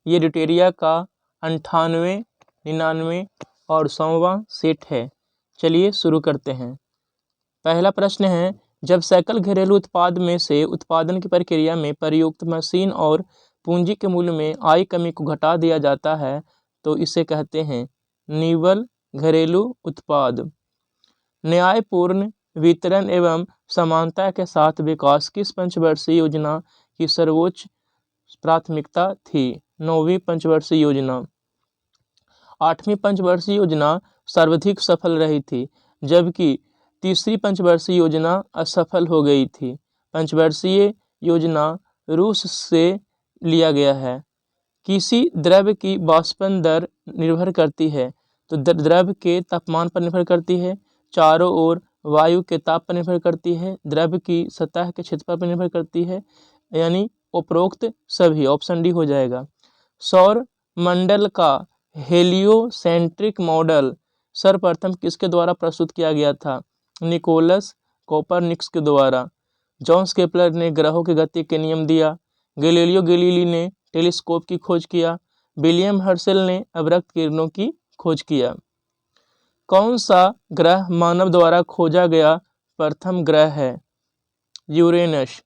ये ड्यूटेरिया का 98, 99 और 100वां सेट है। चलिए शुरू करते हैं। पहला प्रश्न है, जब सकल घरेलू उत्पाद में से उत्पादन की प्रक्रिया में प्रयुक्त मशीन और पूंजी के मूल्य में आई कमी को घटा दिया जाता है तो इसे कहते हैं निव्वल घरेलू उत्पाद। न्यायपूर्ण वितरण एवं समानता के साथ विकास किस पंचवर्षीय योजना की सर्वोच्च प्राथमिकता थी? 9वीं पंचवर्षीय योजना। 8वीं पंचवर्षीय योजना सर्वाधिक सफल रही थी, जबकि तीसरी पंचवर्षीय योजना असफल हो गई थी। पंचवर्षीय योजना रूस से लिया गया है। किसी द्रव्य की वाष्पन दर निर्भर करती है तो द्रव्य के तापमान पर निर्भर करती है, चारों ओर वायु के ताप पर निर्भर करती है, द्रव्य की सतह के क्षेत्रफल पर निर्भर करती है, यानी उपरोक्त सभी। ऑप्शन डी हो जाएगा। सौर मंडल का हेलियोसेंट्रिक मॉडल सर्वप्रथम किसके द्वारा प्रस्तुत किया गया था? निकोलस कोपरनिकस के द्वारा। जॉन्स केपलर ने ग्रहों की गति के नियम दिया। गैलीलियो गैलीली ने टेलीस्कोप की खोज किया। विलियम हर्शेल ने अवरक्त किरणों की खोज किया। कौन सा ग्रह मानव द्वारा खोजा गया प्रथम ग्रह है? यूरेनस।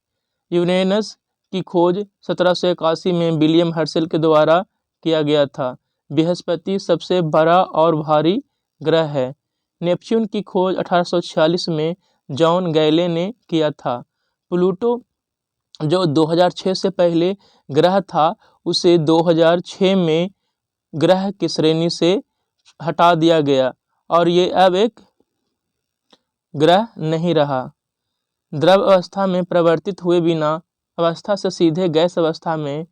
यूरेनस की खोज 1781 में विलियम हर्शेल के द्वारा किया गया था। बृहस्पति सबसे बड़ा और भारी ग्रह है। नेपच्यून की खोज 1846 में जॉन गैले ने किया था। प्लूटो जो 2006 से पहले ग्रह था उसे 2006 में ग्रह की श्रेणी से हटा दिया गया और ये अब एक ग्रह नहीं रहा। द्रव अवस्था में परिवर्तित हुए बिना अवस्था से सीधे गैस अवस्था में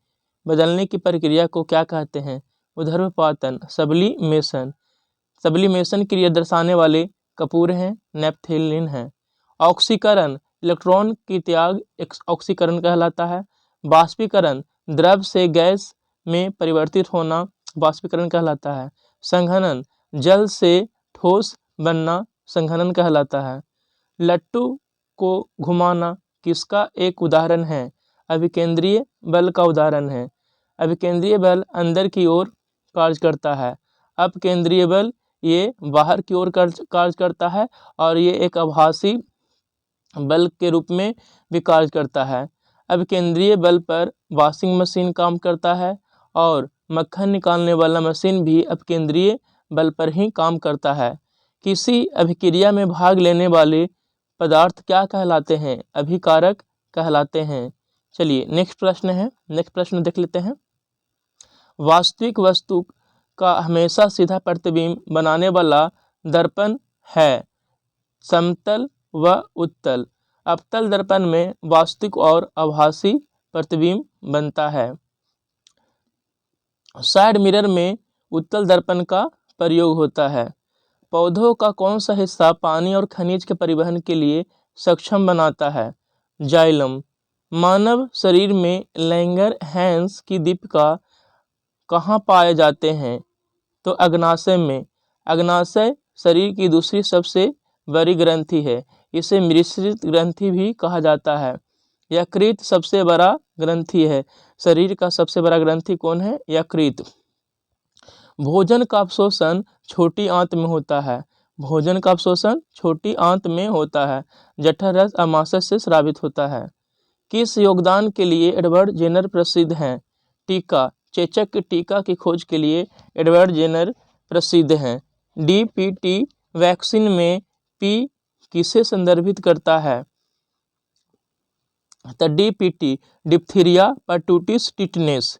बदलने की प्रक्रिया को क्या कहते हैं? ऊर्ध्वपातन, सब्लिमेशन। सब्लिमेशन क्रिया दर्शाने वाले कपूर हैं, नेपथलीन हैं। ऑक्सीकरण, इलेक्ट्रॉन की त्याग ऑक्सीकरण कहलाता है। बाष्पीकरण, द्रव से गैस में परिवर्तित होना बाष्पीकरण कहलाता है। संघनन, जल से ठोस बनना संघनन कहलाता है। लट्टू को घुमाना किसका एक उदाहरण है? अभिकेंद्रीय बल का उदाहरण है। अभिकेंद्रीय बल अंदर की ओर कार्य करता है, अपकेंद्रीय बल ये बाहर की ओर कार्य करता है और ये एक आभासी बल के रूप में भी कार्य करता है। अपकेंद्रीय बल पर वॉशिंग मशीन काम करता है और मक्खन निकालने वाला मशीन भी अपकेंद्रीय बल पर ही काम करता है। किसी अभिक्रिया में भाग लेने वाले पदार्थ क्या कहलाते हैं? अभिकारक कहलाते हैं। चलिए नेक्स्ट प्रश्न है, नेक्स्ट प्रश्न देख लेते हैं। वास्तविक वस्तु का हमेशा सीधा प्रतिबिंब बनाने वाला दर्पण है समतल व उत्तल। अवतल दर्पण में वास्तविक और आभासी प्रतिबिंब बनता है। साइड मिरर में उत्तल दर्पण का प्रयोग होता है। पौधों का कौन सा हिस्सा पानी और खनिज के परिवहन के लिए सक्षम बनाता है? जाइलम। मानव शरीर में लैंगरहैंस की दीपिका कहाँ पाए जाते हैं? तो अग्नाशय में। अग्नाशय शरीर की दूसरी सबसे बड़ी ग्रंथि है, इसे मिश्रित ग्रंथि भी कहा जाता है। यकृत सबसे बड़ा ग्रंथि है। शरीर का सबसे बड़ा ग्रंथि कौन है? यकृत। भोजन का अवशोषण छोटी आंत में होता है। भोजन का अवशोषण छोटी आंत में होता है। जठर रस अमाशय से स्रावित होता है। किस योगदान के लिए एडवर्ड जेनर प्रसिद्ध हैं? टीका। चेचक की टीका की खोज के लिए एडवर्ड जेनर प्रसिद्ध हैं। डीपीटी वैक्सीन में पी किसे संदर्भित करता है? तो डीपीटी डिप्थीरिया, परटूटिस, टिटनेस।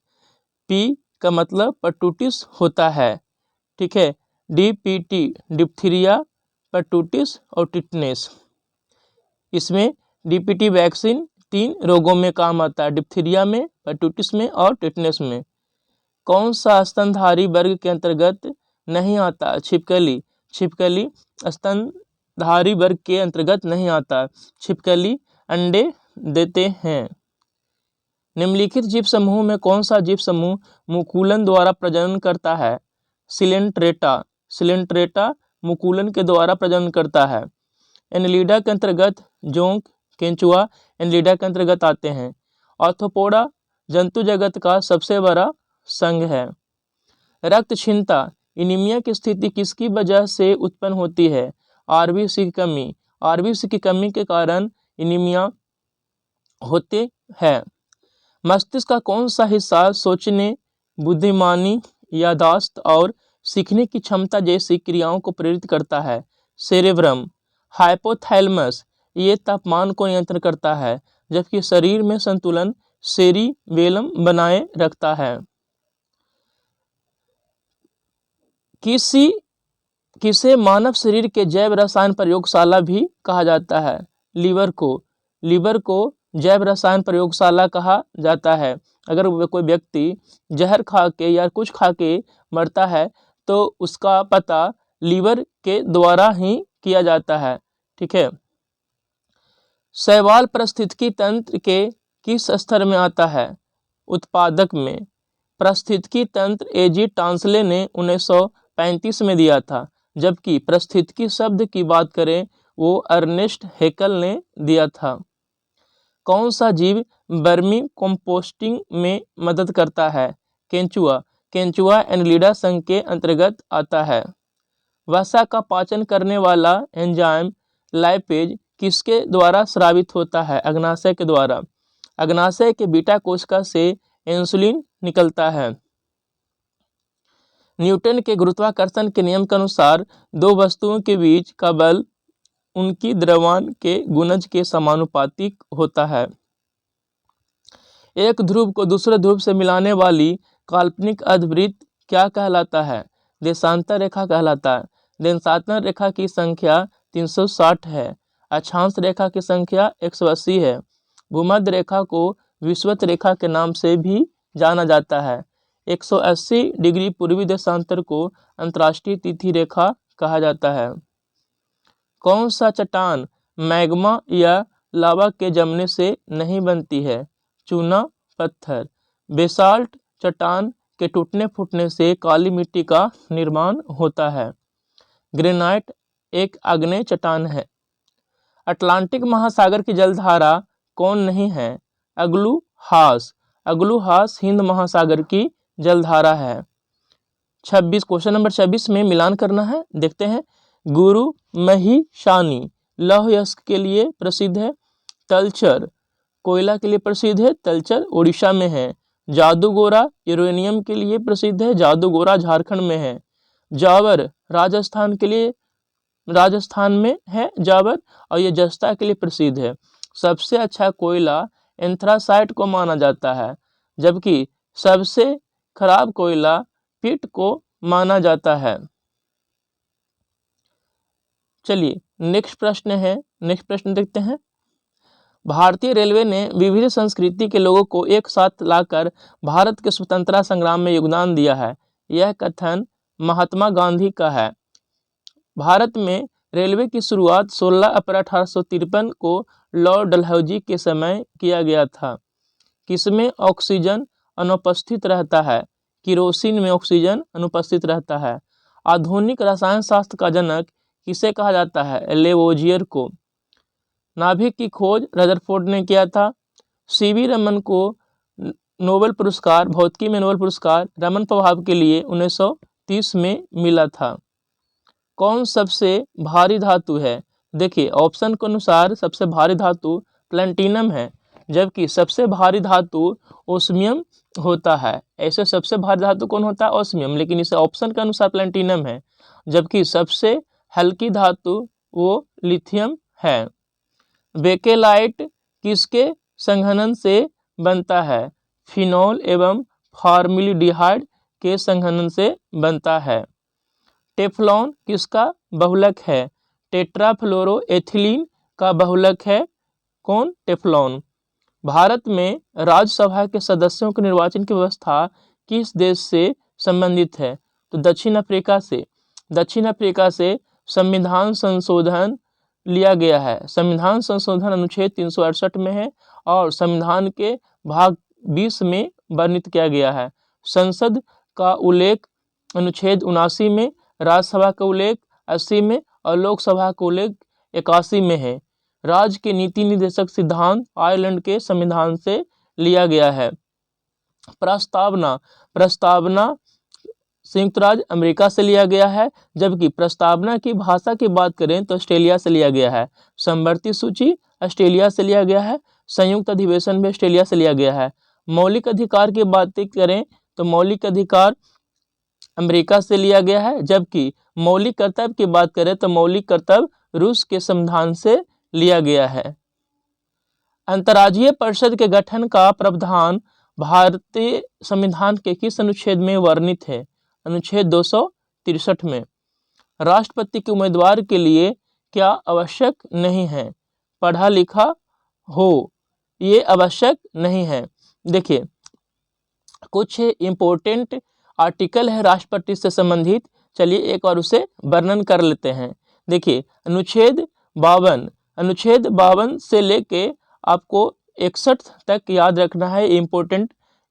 पी का मतलब परटूटिस होता है, ठीक है। डीपीटी डिप्थीरिया, परटूटिस और टिटनेस। इसमें डीपीटी वैक्सीन 3 रोगों में काम आता है, डिप्थीरिया में, परटूटिस में और टिटनेस में। कौन सा स्तनधारी वर्ग के अंतर्गत नहीं आता? छिपकली। छिपकली स्तनधारी वर्ग के अंतर्गत नहीं आता। छिपकली अंडे देते हैं। निम्नलिखित जीव समूह में कौन सा जीव समूह मुकुलन द्वारा प्रजनन करता है? सिलेंट्रेटा। सिलेंट्रेटा मुकुलन के द्वारा प्रजनन करता है। एनलिडा के अंतर्गत जोंक, केंचुआ एनलिडा के अंतर्गत आते हैं। ऑर्थोपोडा जंतु जगत का सबसे बड़ा संघ है। रक्तहीनता एनीमिया की स्थिति किसकी वजह से उत्पन्न होती है? आरबीसी की कमी। आरबीसी की कमी के कारण एनीमिया होते हैं। मस्तिष्क का कौन सा हिस्सा सोचने, बुद्धिमानी, याददाश्त और सीखने की क्षमता जैसी क्रियाओं को प्रेरित करता है? सेरेब्रम। हाइपोथैलेमस ये तापमान को नियंत्रण करता है, जबकि शरीर में संतुलन सेरिबेलम बनाए रखता है। किसे मानव शरीर के जैव रसायन प्रयोगशाला भी कहा जाता है? लीवर को जैव रसायन प्रयोगशाला कहा जाता है। अगर कोई व्यक्ति जहर खा के या कुछ खा के मरता है तो उसका पता लीवर के द्वारा ही किया जाता है। ठीक है। शैवाल पारिस्थितिकी तंत्र के किस स्तर में आता है? उत्पादक में। पारिस्थितिकी तंत्र एजी टांसले ने 1935 में दिया था, जबकि पारिस्थितिकी शब्द की बात करें वो अर्नेस्ट हैकेल ने दिया था। कौन सा जीव वर्मी कंपोस्टिंग में मदद करता है? केंचुआ। केंचुआ एनिलिडा संघ के अंतर्गत आता है। वसा का पाचन करने वाला एंजाइम लाइपेज किसके द्वारा स्रावित होता है? अग्नाशय के द्वारा। अग्नाशय के बीटा कोशिका से इंसुलिन निकलता है। न्यूटन के गुरुत्वाकर्षण के नियम के अनुसार दो वस्तुओं के बीच का बल उनकी द्रव्यमान के गुणज के समानुपातिक होता है। एक ध्रुव को दूसरे ध्रुव से मिलाने वाली काल्पनिक अर्धवृत्त क्या कहलाता है? देशांतर रेखा कहलाता है। देशांतर रेखा की संख्या 360 है। अक्षांश रेखा की संख्या 180 है। भूमध्य रेखा को विषुवत रेखा के नाम से भी जाना जाता है। 180 डिग्री पूर्वी देशांतर को अंतर्राष्ट्रीय तिथि रेखा कहा जाता है। कौन सा चट्टान मैग्मा या लावा के जमने से नहीं बनती है? चूना पत्थर। बेसाल्ट चट्टान के टूटने फूटने से काली मिट्टी का निर्माण होता है। ग्रेनाइट एक आग्नेय चट्टान है। अटलांटिक महासागर की जलधारा कौन नहीं है? अगलुहास। अगलुहास हिंद महासागर की जलधारा है। 26 क्वेश्चन नंबर 26 में मिलान करना है। देखते हैं। गुरु महिषानी लौह यस्क के लिए प्रसिद्ध है। तलचर कोयला के लिए प्रसिद्ध है। तलचर उड़ीसा में है। जादूगोरा यूरेनियम के लिए प्रसिद्ध है। जादूगोरा झारखंड में है। जावर राजस्थान में है जावर, और ये जस्ता के लिए प्रसिद्ध है। सबसे अच्छा कोयला एंथ्रासाइट को माना जाता है, जबकि सबसे खराब कोयला पिट को माना जाता है। चलिए नेक्स्ट प्रश्न देखते हैं। भारतीय रेलवे ने विविध संस्कृति के लोगों को एक साथ लाकर भारत के स्वतंत्रता संग्राम में योगदान दिया है। यह कथन महात्मा गांधी का है। भारत में रेलवे की शुरुआत 16 अप्रैल 1853 को लॉर्ड डलहौजी के समय किया गया था। किसमें ऑक्सीजन अनुपस्थित रहता है? किरोसिन में ऑक्सीजन अनुपस्थित रहता है। आधुनिक रसायन शास्त्र का जनक किसे कहा जाता है? लेवोजियर को। नाभिक की खोज रदरफोर्ड ने किया था। सीवी रमन को नोबेल पुरस्कार भौतिकी में नोबेल पुरस्कार रमन प्रभाव के लिए 1930 में मिला था। कौन सबसे भारी धातु है? देखिए ऑप्शन के अनुसार सबसे भारी धातु प्लैटिनम है, जबकि सबसे भारी धातु ओस्मियम होता है। ऐसे सबसे भारी धातु कौन होता है? ओस्मियम, लेकिन इसे ऑप्शन के अनुसार प्लैटिनम है। जबकि सबसे हल्की धातु वो लिथियम है। बेकेलाइट किसके संघनन से बनता है? फिनॉल एवं फॉर्मल्डिहाइड के संघनन से बनता है। टेफ्लॉन किसका बहुलक है? टेट्राफ्लोरोएथिलीन का बहुलक है। कौन? टेफ्लॉन। भारत में राज्यसभा के सदस्यों के निर्वाचन की व्यवस्था किस देश से संबंधित है? तो दक्षिण अफ्रीका से। दक्षिण अफ्रीका से संविधान संशोधन लिया गया है। संविधान संशोधन अनुच्छेद 368 में है और संविधान के भाग 20 में वर्णित किया गया है। संसद का उल्लेख अनुच्छेद 79 में, राज्यसभा का उल्लेख 80 में और लोकसभा का उल्लेख 81 में है। राज्य के नीति निर्देशक सिद्धांत आयरलैंड के संविधान से लिया गया है। प्रस्तावना प्रस्तावना संयुक्त राज्य अमेरिका से लिया गया है, जबकि प्रस्तावना की भाषा की बात करें तो ऑस्ट्रेलिया से लिया गया है। समवर्ती सूची ऑस्ट्रेलिया से लिया गया है। संयुक्त अधिवेशन भी ऑस्ट्रेलिया से लिया गया है। मौलिक अधिकार की बात करें तो मौलिक अधिकार अमेरिका से लिया गया है, जबकि मौलिक कर्तव्य की बात करें तो मौलिक कर्तव्य रूस के संविधान से लिया गया है। अंतर्राज्यीय परिषद के गठन का प्रावधान भारतीय संविधान के किस अनुच्छेद में वर्णित है? अनुच्छेद 263 में। राष्ट्रपति के उम्मीदवार के लिए क्या आवश्यक नहीं है? पढ़ा लिखा हो, ये आवश्यक नहीं है। देखिए कुछ इम्पोर्टेंट आर्टिकल है राष्ट्रपति से संबंधित, चलिए एक बार उसे वर्णन कर लेते हैं। देखिए अनुच्छेद 52 से लेके आपको 61 तक याद रखना है।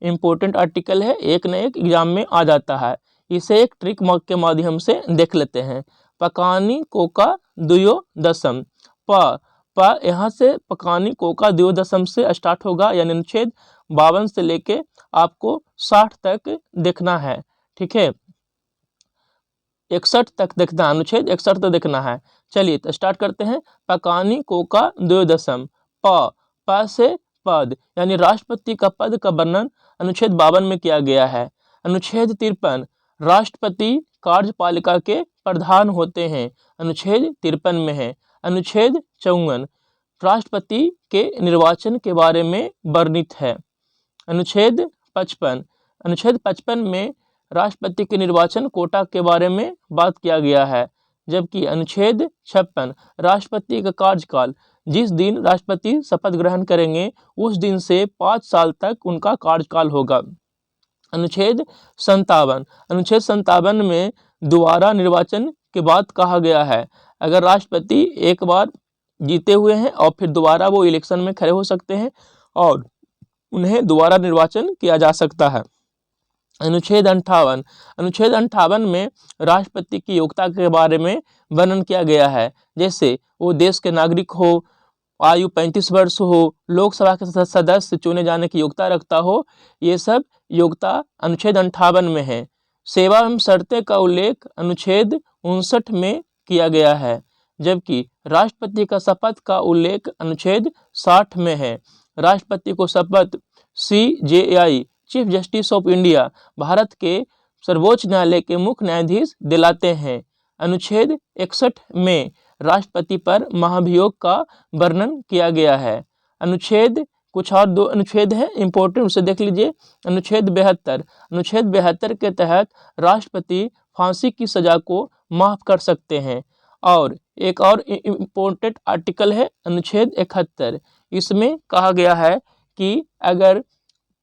इम्पोर्टेंट आर्टिकल है, एक न एक एग्जाम में आ जाता है। इसे एक ट्रिक के माध्यम से देख लेते हैं। पकानी कोका द्वयोदशम, प यहाँ से पकानी कोका द्वयोदशम से स्टार्ट होगा, यानी अनुच्छेद 52 से लेके आपको 60 तक देखना है, ठीक है। 61 तक देखना, अनुच्छेद 61 तक देखना है। चलिए तो स्टार्ट करते हैं। पकानी कोका द्वयोदशम, प से पद, यानी राष्ट्रपति का पद का वर्णन अनुच्छेद 52 में किया गया है। अनुच्छेद 53 राष्ट्रपति कार्यपालिका के प्रधान होते हैं, अनुच्छेद 53 में है। अनुच्छेद 54 राष्ट्रपति के निर्वाचन के बारे में वर्णित है। अनुच्छेद 55 में राष्ट्रपति के निर्वाचन कोटा के बारे में बात किया गया है, जबकि अनुच्छेद 56 राष्ट्रपति का कार्यकाल, जिस दिन राष्ट्रपति शपथ ग्रहण करेंगे उस दिन से 5 साल तक उनका कार्यकाल होगा। अनुच्छेद 57 में दोबारा निर्वाचन के बाद कहा गया है, अगर राष्ट्रपति एक बार जीते हुए हैं और फिर दोबारा वो इलेक्शन में खड़े हो सकते हैं और उन्हें दोबारा निर्वाचन किया जा सकता है। अनुच्छेद 58 में राष्ट्रपति की योग्यता के बारे में वर्णन किया गया है, जैसे वो देश के नागरिक हो, आयु 35 वर्ष हो, लोकसभा के सदस्य चुने जाने की योग्यता रखता हो, ये सब योग्यता अनुच्छेद 58 में है। सेवा एवं शर्तें का उल्लेख अनुच्छेद 59 में किया गया है, जबकि राष्ट्रपति का शपथ का उल्लेख अनुच्छेद 60 में है। राष्ट्रपति को शपथ CJI chief justice of India, Bharat के सर्वोच्च न्यायालय के मुख्य न्यायाधीश दिलाते हैं। अनुच्छेद 61 में राष्ट्रपति पर महाभियोग का वर्णन किया गया है। अनुच्छेद कुछ और 2 अनुच्छेद हैं इंपॉर्टेंट, उसे देख लीजिए। अनुच्छेद 72 के तहत राष्ट्रपति फांसी की सजा को माफ कर सकते हैं। और एक और इम्पोर्टेंट आर्टिकल है अनुच्छेद 71, इसमें कहा गया है कि अगर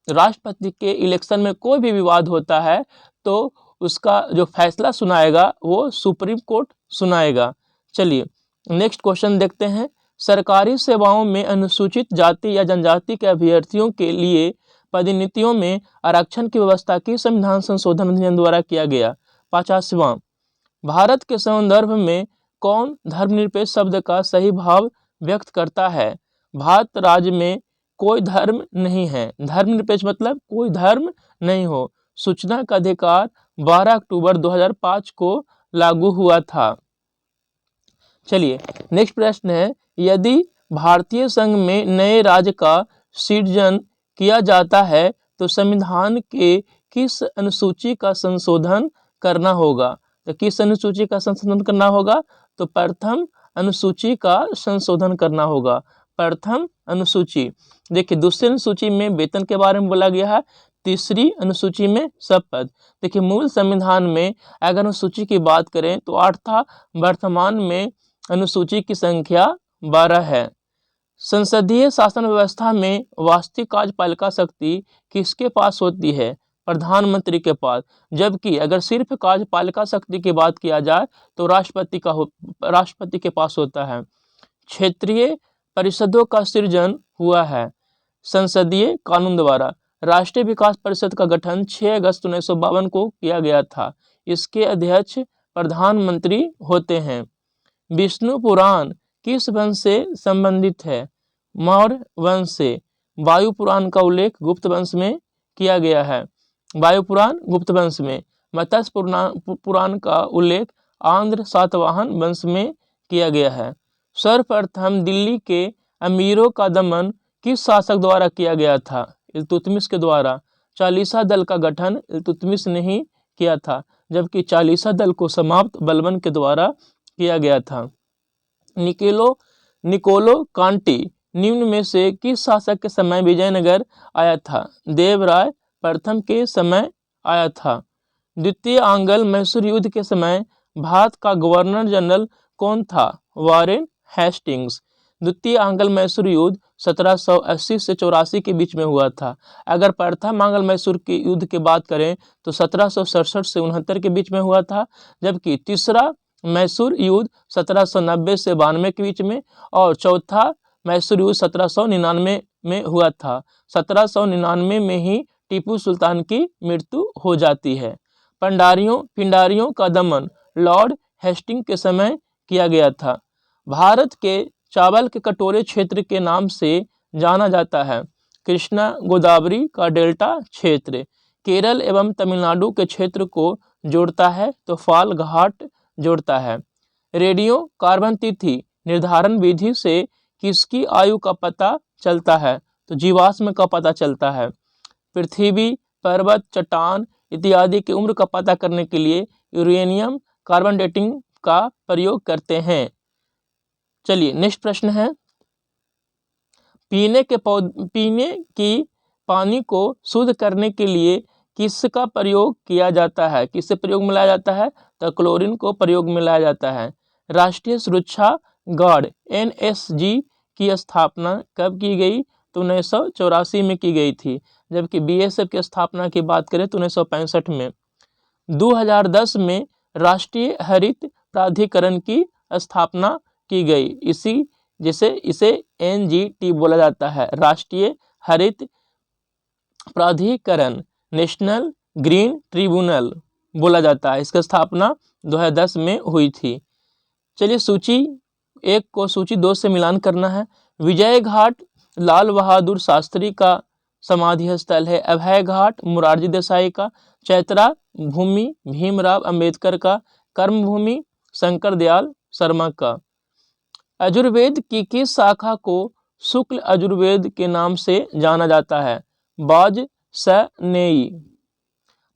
राष्ट्रपति के इलेक्शन में कोई भी विवाद होता है तो उसका जो फैसला सुनाएगा वो सुप्रीम कोर्ट सुनाएगा। चलिए नेक्स्ट क्वेश्चन देखते हैं। सरकारी सेवाओं में अनुसूचित जाति या जनजाति के अभ्यर्थियों के लिए पदोन्नतियों में आरक्षण की व्यवस्था की संविधान संशोधन अधिनियम द्वारा किया गया। 50वां, भारत के संदर्भ में कौन धर्मनिरपेक्ष शब्द का सही भाव व्यक्त करता है? भारत राज्य में कोई धर्म नहीं है। धर्मनिरपेक्ष मतलब कोई धर्म नहीं हो। सूचना का अधिकार 12 अक्टूबर 2005 को लागू हुआ था। चलिए नेक्स्ट प्रश्न है, यदि भारतीय संघ में नए राज्य का सृजन किया जाता है तो संविधान के किस अनुसूची का संशोधन करना होगा? तो किस अनुसूची का संशोधन करना होगा? तो प्रथम अनुसूची का संशोधन करना होगा। प्रथम अनुसूची, देखिए दूसरी अनुसूची में वेतन के बारे में बोला गया है, तीसरी अनुसूची में सब पद। देखिए मूल संविधान में अगर अनुसूची की बात करें तो 8 था, वर्तमान में अनुसूची की संख्या 12 है। संसदीय शासन व्यवस्था में वास्तविक कार्यपालिका शक्ति किसके पास होती है? प्रधानमंत्री के पास। जबकि अगर सिर्फ कार्यपालिका शक्ति की बात किया जाए तो राष्ट्रपति के पास होता है। क्षेत्रीय परिषदों का सृजन हुआ है संसदीय कानून द्वारा। राष्ट्रीय विकास परिषद का गठन 6 अगस्त 1952 को किया गया था। इसके अध्यक्ष प्रधानमंत्री होते हैं। विष्णु पुराण किस वंश से संबंधित है? मौर्य वंश से। वायु पुराण का उल्लेख गुप्त वंश में किया गया है। वायुपुराण गुप्त वंश में, मत्स्य पुराण का उल्लेख आंध्र सातवाहन वंश में किया गया है। सर्वप्रथम दिल्ली के अमीरों का दमन किस शासक द्वारा किया गया था? इल्तुतमिश के द्वारा। चालीसा दल का गठन इल्तुतमिश ने ही किया था, जबकि चालीसा दल को समाप्त बलबन के द्वारा किया गया था। निकोलो कांटी निम्न में से किस शासक के समय विजयनगर आया था? देवराय प्रथम के समय आया था। द्वितीय आंग्ल मैसूर युद्ध के समय भारत का गवर्नर जनरल कौन था? Warren Hastings. द्वितीय आंग्ल मैसूर युद्ध 1780 से 84 के बीच में हुआ था। अगर प्रथम आंग्ल मैसूर के युद्ध की बात करें तो 1767 से 69 के बीच में हुआ था, जबकि तीसरा मैसूर युद्ध 1790 से 92 के बीच में और चौथा मैसूर युद्ध 1799 में हुआ था। 1799 में ही टीपू सुल्तान की मृत्यु हो जाती है। पिंडारियों का दमन लॉर्ड हेस्टिंग के समय किया गया था। भारत के चावल के कटोरे क्षेत्र के नाम से जाना जाता है। कृष्णा गोदावरी का डेल्टा क्षेत्र केरल एवं तमिलनाडु के क्षेत्र को जोड़ता है तो फाल घाट जोड़ता है। रेडियो कार्बन तिथि निर्धारण विधि से किसकी आयु का पता चलता है? तो जीवाश्म का पता चलता है। पृथ्वी, पर्वत, चट्टान इत्यादि की उम्र का पता करने के लिए यूरेनियम कार्बन डेटिंग का प्रयोग करते हैं। चलिए नेक्स्ट प्रश्न है, पीने की पानी को शुद्ध करने के लिए किसका प्रयोग किया जाता है? किससे प्रयोग में लाया जाता है? तो क्लोरीन को प्रयोग में लाया जाता है। राष्ट्रीय सुरक्षा गार्ड NSG की स्थापना कब की गई? तो 1984 में की गई थी, जबकि BSF की स्थापना की बात करें तो 1965 में। 2010 में राष्ट्रीय हरित प्राधिकरण की स्थापना की गई, इसे NGT बोला जाता है, राष्ट्रीय हरित प्राधिकरण, नेशनल ग्रीन ट्रिब्यूनल बोला जाता है। इसकी स्थापना 2010 में हुई थी। चलिए सूची 1 को सूची 2 से मिलान करना है। विजय घाट लाल बहादुर शास्त्री का समाधि स्थल है। अभय घाट मोरारजी देसाई का। चैत्रा भूमि भीमराव अंबेडकर का। कर्म भूमि शंकर दयाल शर्मा का। आयुर्वेद की किस शाखा को शुक्ल आयुर्वेद के नाम से जाना जाता है? वाजसनेयी।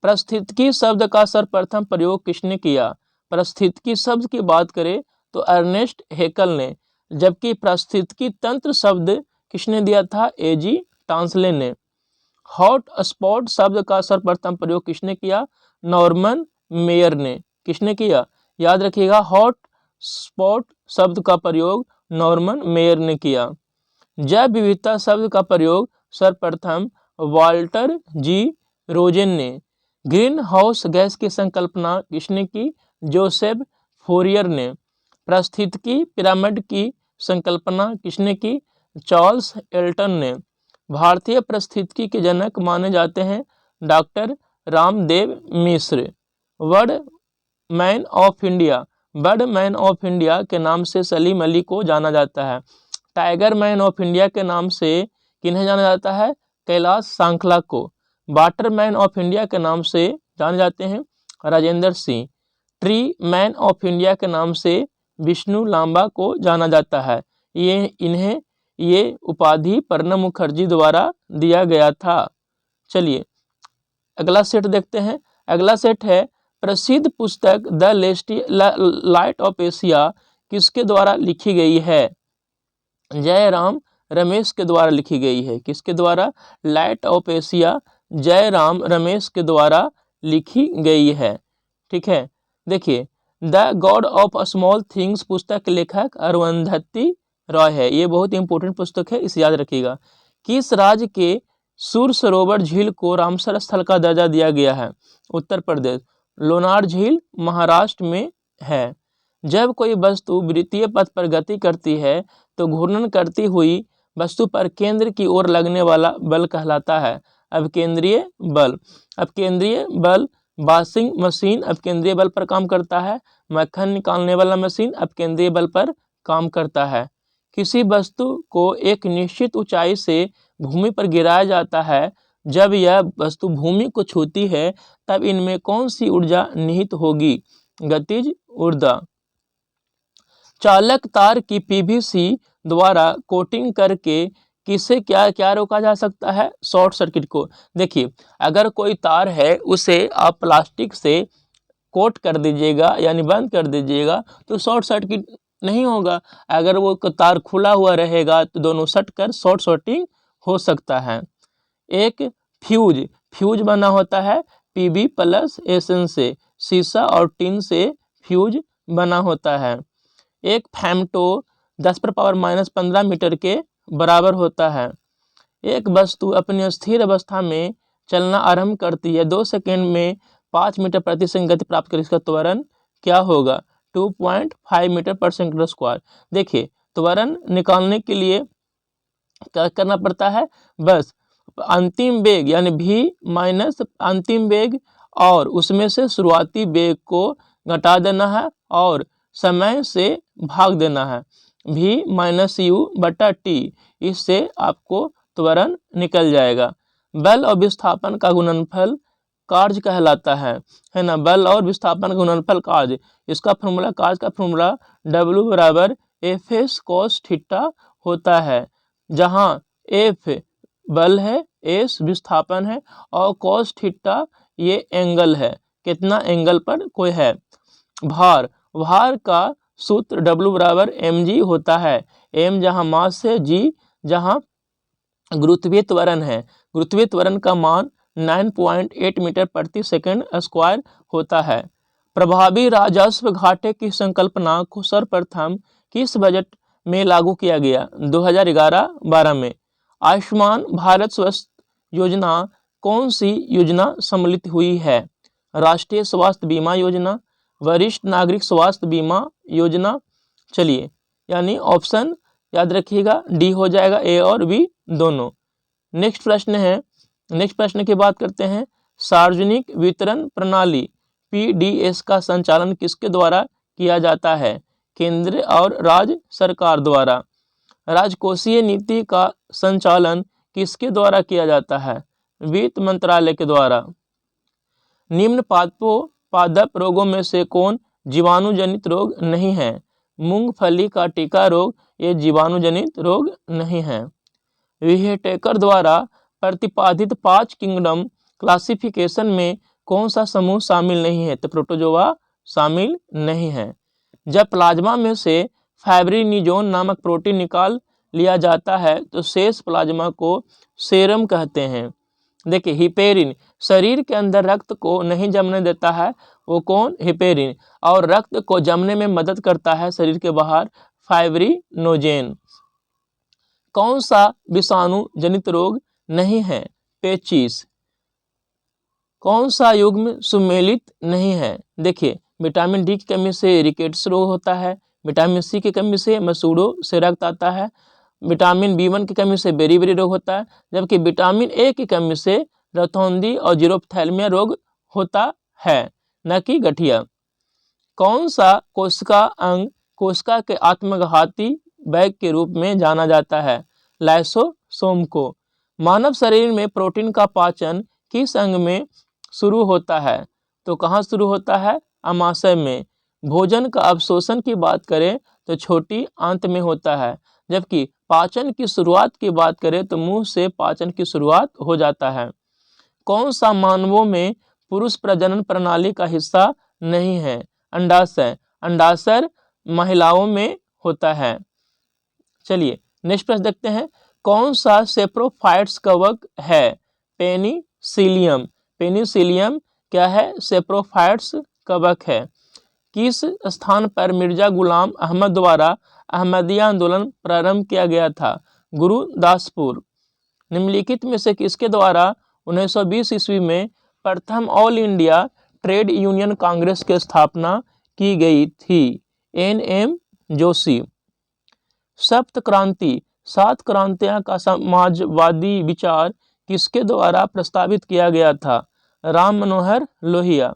परिस्थितिकी शब्द का सर्वप्रथम प्रयोग किसने किया? परिस्थितिकी शब्द की बात करें तो अर्नेस्ट हेकल ने, जबकि परिस्थितिकी तंत्र शब्द किसने दिया था? AG टांसले ने। हॉट स्पॉट शब्द का सर्वप्रथम प्रयोग किसने किया? नॉर्मन मेयर ने। किसने किया? याद रखिएगा, हॉट स्पॉट शब्द का प्रयोग नॉर्मन मेयर ने किया। जैव विविधता शब्द का प्रयोग सर्वप्रथम वाल्टर जी रोजेन ने। ग्रीन हाउस गैस की संकल्पना किसने की? जोसेफ फोरियर ने। पारिस्थितिकी पिरामिड की संकल्पना किसने की? चार्ल्स एल्टन ने। भारतीय पारिस्थितिकी के जनक माने जाते हैं doctor Ramdev Mishra. Bird man of India के नाम से सलीम अली को जाना जाता है। टाइगर मैन ऑफ इंडिया के नाम से किन्हें जाना जाता है? कैलाश सांखला को। वाटर मैन ऑफ इंडिया के नाम से जाने जाते हैं Rajendra Singh. Tree man of India के नाम से विष्णु लांबा को जाना जाता है। इन्हें ये उपाधि प्रणब मुखर्जी द्वारा दिया गया था। चलिए अगला सेट देखते हैं। अगला सेट है प्रसिद्ध पुस्तक द लाइट ऑफ एशिया किसके द्वारा लिखी गई है? जयराम रमेश के द्वारा लिखी गई है। किसके द्वारा? Light of Asia Jairam Ramesh के द्वारा लिखी गई है। ठीक है, देखिए the God of small things पुस्तक के लेखक अरुंधति रॉय है। ये बहुत इंपॉर्टेंट पुस्तक है, इसे याद रखिएगा। किस राज्य के सुर सरोवर झील को रामसर स्थल का दर्जा दिया गया है? उत्तर प्रदेश। लोनार झील महाराष्ट्र में है। जब कोई वस्तु वृत्तीय पथ पर गति करती है तो घूर्णन करती हुई वस्तु पर केंद्र की ओर लगने वाला बल कहलाता है अपकेंद्रीय बल। अपकेंद्रीय बल वॉशिंग मशीन अपकेंद्रीय बल पर काम करता है। मक्खन निकालने वाला मशीन अपकेंद्रीय बल पर काम करता है। किसी वस्तु को एक निश्चित ऊंचाई से भूमि पर गिराया जाता है जब यह वस्तु भूमि को छूती है तब इनमें कौन सी ऊर्जा निहित होगी? गतिज ऊर्जा। चालक तार की पीवीसी द्वारा कोटिंग करके किसे क्या क्या रोका जा सकता है? शॉर्ट सर्किट को। देखिए, अगर कोई तार है उसे आप प्लास्टिक से कोट कर दीजिएगा यानी बंद कर दीजिएगा तो शॉर्ट सर्किट नहीं होगा। अगर वो तार खुला हुआ रहेगा तो दोनों सट कर शॉर्ट सर्किटिंग हो सकता है। एक फ्यूज बना होता है पीबी प्लस एसन से, शीशा और टिन से फ्यूज बना होता है। एक फेमटो 10⁻⁻15 मीटर के बराबर होता है। एक वस्तु अपनी स्थिर अवस्था में चलना आरंभ करती है 2 सेकंड में 5 मीटर प्रति सेकंड गति प्राप्त कर, इसका त्वरण क्या होगा? 2.5 मीटर पर सेकंड स्क्वायर। देखिए, त्वरण निकालने के लिए क्या करना पड़ता है? बस अंतिम वेग यानी v माइनस अंतिम वेग और उसमें से शुरुआती वेग को घटा देना है और समय से भाग देना है, v माइनस यू बटा टी। इससे आपको त्वरण निकल जाएगा। बल और विस्थापन का गुणनफल कार्य कहलाता है ना। बल और विस्थापन का गुणनफल कार्य, इसका फॉर्मूला, कार्य का फॉर्मूला W बराबर एफ एस कॉस थीटा होता है, जहां एफ बल है, एस विस्थापन है और कॉस थीटा ये एंगल है, कितना एंगल पर कोई है। भार का सूत्र W बराबर mg होता है, m जहां मास है, g जहां गुरुत्वीय त्वरण है। गुरुत्वीय त्वरण का मान 9.8 मीटर प्रति सेकंड स्क्वायर होता है। प्रभावी राजस्व घाटे की संकल्पना को सर्वप्रथम किस बजट में लागू किया गया? 2011-12 में। आयुष्मान भारत स्वास्थ्य योजना कौन सी योजना सम्मिलित हुई है? राष्ट्रीय स्वास्थ्य बीमा योजना, वरिष्ठ नागरिक स्वास्थ्य बीमा योजना। चलिए, यानी ऑप्शन याद रखिएगा, डी हो जाएगा, ए और बी दोनों। नेक्स्ट प्रश्न की बात करते हैं। सार्वजनिक वितरण प्रणाली पीडीएस का संचालन किसके द्वारा किया जाता है? केंद्र और राज्य सरकार द्वारा। राजकोषीय नीति का संचालन किसके द्वारा किया जाता है? वित्त मंत्रालय के द्वारा। निम्न पादप रोगों में से कौन जीवाणुजनित रोग नहीं है? मूंगफली का टीका रोग ये जीवाणुजनित रोग नहीं है। विहेटेकर द्वारा प्रतिपादित 5 किंगडम क्लासिफिकेशन में कौन सा समूह शामिल नहीं है? तो प्रोटोजोआ शामिल नहीं है। जब प्लाज्मा में से फाइब्रिनोजन नामक प्रोटीन निकाल लिया जाता है तो शेष प्लाज्मा को सेरम कहते हैं। देखिए, हिपेरिन शरीर के अंदर रक्त को नहीं जमने देता है, वो कौन? हिपेरिन। और रक्त को जमने में मदद करता है शरीर के बाहर फाइब्रिनोजेन। कौन सा विषाणु जनित रोग नहीं है? पेचिस। कौन सा युग्म सुमेलित नहीं है? देखिए, विटामिन डी की कमी से रिकेट्स रोग होता है, विटामिन सी की कमी से मसूड़ों से रक्त आता है, विटामिन B1 की कमी से बेरी रोग होता है, जबकि विटामिन ए की कमी से रतौंधी और जीरोप्थैल्मिया रोग होता है, न कि गठिया। कौन सा कोशिका अंग कोशिका के आत्मघाती बैग के रूप में जाना जाता है? लाइसोसोम को। मानव शरीर में प्रोटीन का पाचन किस अंग में शुरू होता है? तो कहाँ शुरू होता है? अमाशय में। भोजन का अवशोषण की बात करें तो छोटी आंत में होता है, जबकि पाचन की शुरुआत की बात करें तो मुंह से पाचन की शुरुआत हो जाता है। कौन सा मानवों में पुरुष प्रजनन प्रणाली का हिस्सा नहीं है? अंडाशय। अंडाशय महिलाओं में होता है। चलिए, नेक्स्ट प्रश्न देखते हैं। कौन सा सेप्रोफाइट्स कवक है? पेनिसिलियम। पेनिसिलियम क्या है? सेप्रोफाइट्स कवक है। किस स्थान पर मिर्जा गुलाम अहमद द्वारा अहमदिया आंदोलन प्रारंभ किया गया था? गुरुदासपुर। निम्नलिखित में से किसके द्वारा 1920 ईस्वी में प्रथम all India trade union Congress की स्थापना की गई थी? NM जोशी। सप्त क्रांति, 7 क्रांतियां का समाजवादी विचार किसके द्वारा प्रस्तावित किया गया था? राम मनोहर लोहिया।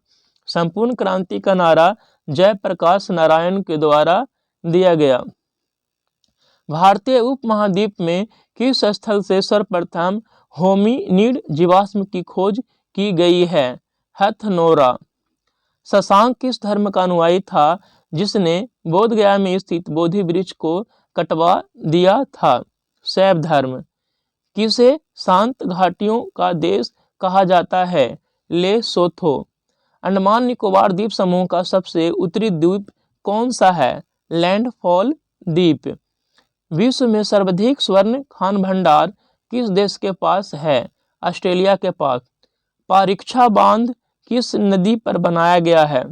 संपूर्ण क्रांति का नारा जयप्रकाश नारायण के द्वारा दिया गया। भारतीय उपमहाद्वीप में किस स्थल से सर्वप्रथम होमिनिड जीवाश्म की खोज की गई है। हथनोरा। शशांक किस धर्म का अनुयायी था जिसने बोधगया में स्थित बोधि वृक्ष को कटवा दिया था? शैव धर्म। किसे शांत घाटियों का देश कहा जाता है? लेसोथो। अंडमान निकोबार द्वीप समूह का सबसे उत्तरी द्वीप कौन सा है? लैंडफॉल द्वीप। विश्व में सर्वाधिक स्वर्ण खान भंडार किस देश के पास है? ऑस्ट्रेलिया के पास। पारीक्षा बांध किस नदी पर बनाया गया है?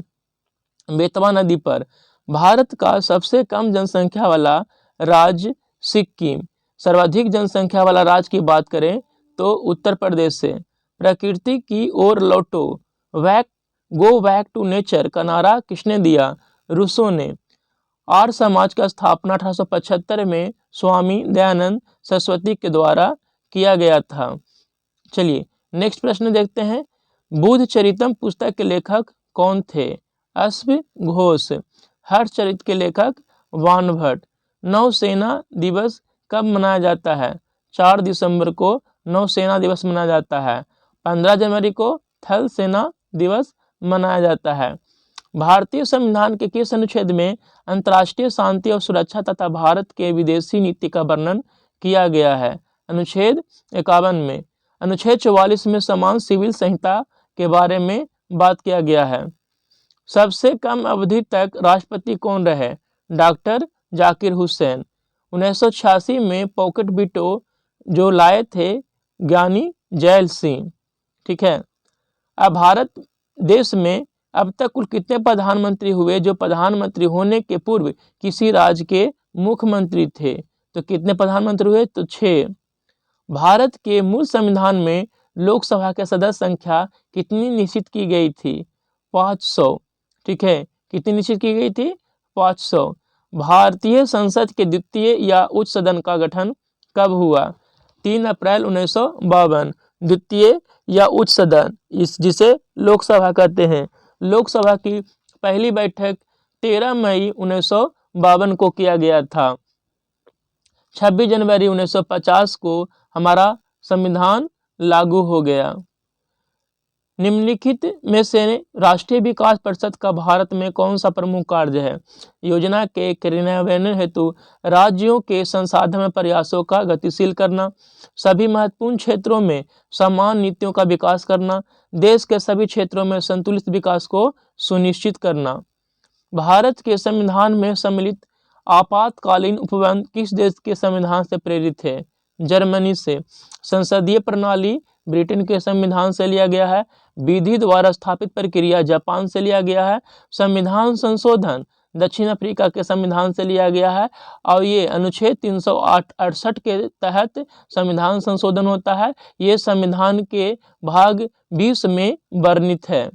बेतवा नदी पर। भारत का सबसे कम जनसंख्या वाला राज्य सिक्किम। सर्वाधिक जनसंख्या वाला राज्य की बात करें तो उत्तर प्रदेश से। प्रकृति की ओर लौटो, गो बैक टू नेचर का नारा किसने दिया? रूसो ने। आर्य समाज का स्थापना 1875 में स्वामी दयानंद सरस्वती के द्वारा किया गया था। चलिए नेक्स्ट प्रश्न देखते हैं। बुद्ध चरितम पुस्तक के लेखक कौन थे? अश्व घोष। हर्षचरित के लेखक वानभट्ट। नौसेना दिवस कब मनाया जाता है? 4 दिसंबर को नौसेना दिवस मनाया जाता है। 15 जनवरी को थल सेना दिवस मनाया जाता है। भारतीय संविधान के किस अनुच्छेद में अंतर्राष्ट्रीय शांति और सुरक्षा तथा भारत के विदेशी नीति का वर्णन किया गया है? अनुच्छेद 51 में। अनुच्छेद 44 में समान सिविल संहिता के बारे में बात किया गया है। सबसे कम अवधि तक राष्ट्रपति कौन रहे? डॉक्टर जाकिर हुसैन। 1986 में पॉकेट वीटो जो लाए थे ज्ञानी जैल सिंह। ठीक है। अब भारत देश में अब तक कुल कितने प्रधानमंत्री हुए जो प्रधानमंत्री होने के पूर्व किसी राज्य के मुख्यमंत्री थे? तो कितने प्रधानमंत्री हुए? तो 6। भारत के मूल संविधान में लोकसभा के सदस्य संख्या कितनी निश्चित की गई थी? 500। ठीक है, कितनी निश्चित की गई थी? 500। भारतीय संसद के द्वितीय या उच्च सदन का गठन कब हुआ? 3 अप्रैल 1952। द्वितीय या उच्च सदन जिसे लोकसभा कहते हैं। लोकसभा की पहली बैठक 13 मई 1952 को किया गया था। 26 जनवरी 1950 को हमारा संविधान लागू हो गया। निम्नलिखित में से राष्ट्रीय विकास परिषद का भारत में कौन सा प्रमुख कार्य है? योजना के क्रियान्वयन हेतु राज्यों के संसाधन में प्रयासों का गतिशील करना, सभी महत्वपूर्ण क्षेत्रों में समान नीतियों का विकास करना, देश के सभी क्षेत्रों में संतुलित विकास को सुनिश्चित करना। भारत के संविधान में सम्मिलित आपातकालीन उपबंध किस देश के संविधान से प्रेरित है? जर्मनी से। संसदीय प्रणाली ब्रिटेन के संविधान से लिया गया है। विधि द्वारा स्थापित प्रक्रिया जापान से लिया गया है। संविधान संशोधन दक्षिण अफ्रीका के संविधान से लिया गया है। और ये अनुच्छेद 368 के तहत संविधान संशोधन होता है। ये संविधान के भाग 20 में वर्णित है।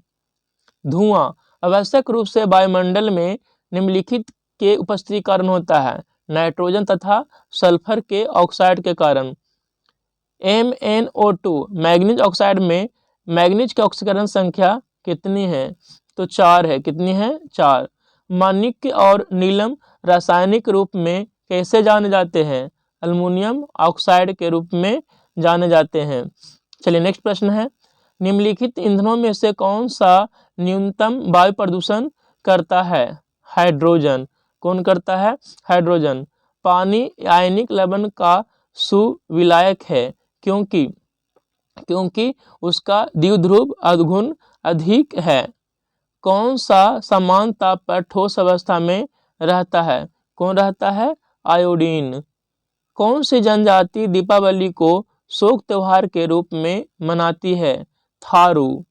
धुआं आवश्यक रूप से वायुमंडल में निम्नलिखित के उपस्थिति कारण होता है। नाइट्रोजन तथा सल्फर के ऑक्साइड के कारण। MnO2 मैग्नीज ऑक्साइड में मैग्नीज की ऑक्सीकरण संख्या कितनी है? तो 4 है। कितनी है? 4। माणिक्य और नीलम रासायनिक रूप में कैसे जाने जाते हैं? अल्युमिनियम ऑक्साइड के रूप में जाने जाते हैं। चलिए नेक्स्ट प्रश्न है। निम्नलिखित ईंधनों में से कौन सा न्यूनतम वायु प्रदूषण करता है? हाइड्रोजन। कौन करता है? हाइड्रोजन। पानी आयनिक लवण का सुविलायक है क्योंकि उसका द्विध्रुव अवगुण अधिक है। कौन सा समान ताप पर ठोस अवस्था में रहता है? कौन रहता है? आयोडीन। कौन सी जनजाति दीपावली को शोक त्योहार के रूप में मनाती है? थारू।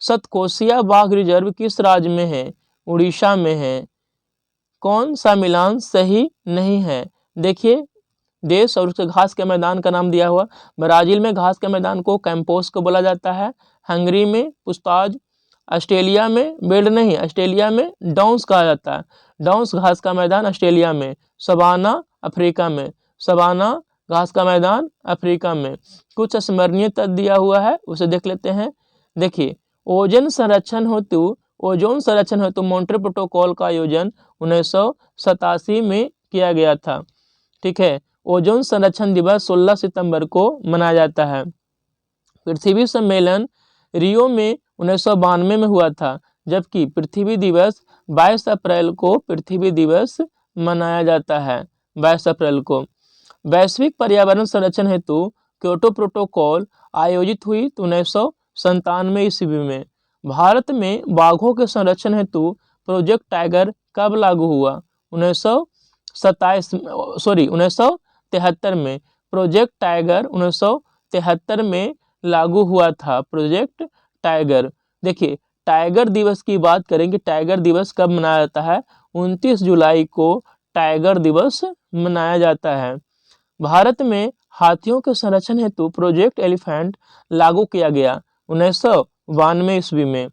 सतकोशिया बाघ रिजर्व किस राज्य में है? उड़ीसा में है। कौन सा मिलान सही नहीं है? देखिए देश और उसके घास के मैदान का नाम दिया हुआ। ब्राजील में घास के मैदान को कैंपोस को बोला जाता है। हंगरी में पुस्ताज। ऑस्ट्रेलिया में बेल्ड नहीं, ऑस्ट्रेलिया में डाउन्स कहा जाता है। डाउन्स घास का मैदान ऑस्ट्रेलिया में। सवाना अफ्रीका में। सवाना घास का मैदान अफ्रीका में। कुछ स्मरणीय तथ्य दिया हुआ है, उसे देख लेते हैं। देखिए ओजोन संरक्षण हेतु मॉन्ट्रियल प्रोटोकॉल का आयोजन 1987 में किया गया था। ठीक है। ओजोन संरक्षण दिवस 16 सितंबर को मनाया जाता है। पृथ्वी सम्मेलन रियो में 1992 में हुआ था, जबकि पृथ्वी दिवस 22 अप्रैल को पृथ्वी दिवस मनाया जाता है। 22 अप्रैल को वैश्विक पर्यावरण संरक्षण हेतु क्योटो प्रोटोकॉल आयोजित हुई 1997 ईस्वी में। भारत में बाघों के संरक्षण हेतु प्रोजेक्ट टाइगर कब लागू हुआ? 1973 में। प्रोजेक्ट टाइगर 1973 में लागू हुआ था। Project tiger. देखिए, टाइगर दिवस की बात करेंगे। टाइगर दिवस कब मनाया जाता है? 29 जुलाई को टाइगर दिवस मनाया जाता है। भारत में हाथियों के संरक्षण हेतु प्रोजेक्ट एलिफेंट लागू किया गया 1992 ईस्वी में।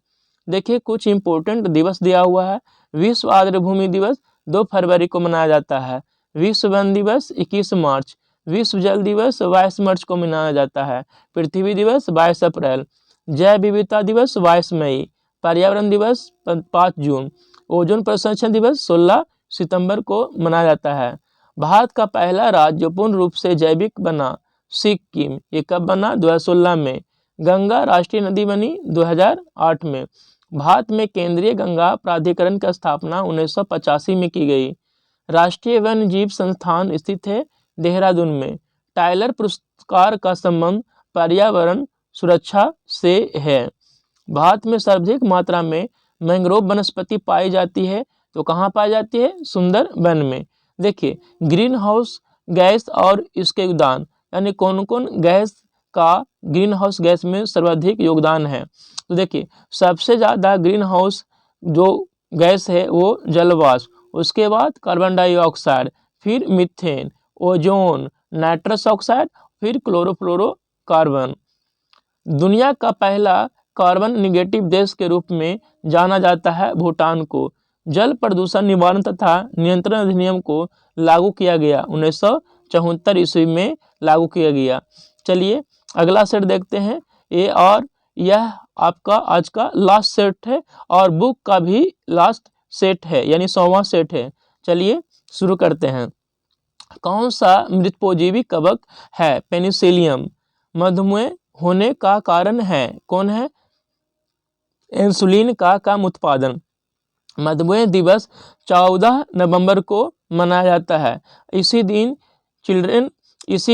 देखिए, कुछ इंपॉर्टेंट दिवस दिया हुआ है। विश्व आर्द्रभूमि दिवस 2 फरवरी को मनाया जाता है। विश्व वन दिवस 21 मार्च। विश्व जल दिवस 22 मार्च को मनाया जाता है। पृथ्वी दिवस 22 अप्रैल। जैव विविधता दिवस 22 मई। पर्यावरण दिवस 5 जून। ओजोन प्रसंरक्षण दिवस 16 सितंबर को मनाया जाता है। भारत का पहला राज्य जो पूर्ण रूप से जैविक बना सिक्किम। ये कब बना? 2016 में। गंगा राष्ट्रीय नदी बनी 2008 में। भारत में केंद्रीय गंगा प्राधिकरण की स्थापना 1985 में की गई। राष्ट्रीय वन्य जीव संस्थान स्थित है देहरादून में। टाइलर पुरस्कार का संबंध पर्यावरण सुरक्षा से है। भारत में सर्वाधिक मात्रा में मैंग्रोव वनस्पति पाई जाती है, तो कहाँ पाई जाती है? सुंदरबन में। देखिए, ग्रीन हाउस गैस और इसके योगदान, यानी कौन कौन गैस का ग्रीन हाउस गैस में सर्वाधिक योगदान है। तो देखिए, सबसे ज़्यादा ग्रीन हाउस जो गैस है वो जलवाष्प, उसके बाद कार्बन डाइऑक्साइड, फिर मीथेन, ओजोन, नाइट्रस ऑक्साइड, फिर क्लोरोफ्लोरोकार्बन। दुनिया का पहला कार्बन निगेटिव देश के रूप में जाना जाता है भूटान को। जल प्रदूषण निवारण तथा नियंत्रण अधिनियम को लागू किया गया 1974 ईस्वी में लागू किया गया। चलिए अगला सेट देखते हैं। और यह आपका आज का लास्ट सेट है और बुक का भी लास्ट सेट है, यानी 100वां सेट है। चलिए शुरू करते हैं। कौन सा मृतपोजीवी कवक है? पेनिसिलियम। मधुमेह होने का कारण है? कौन है? इंसुलिन का कम उत्पादन। मधुमेह दिवस 14 नवंबर को मनाया जाता है। इसी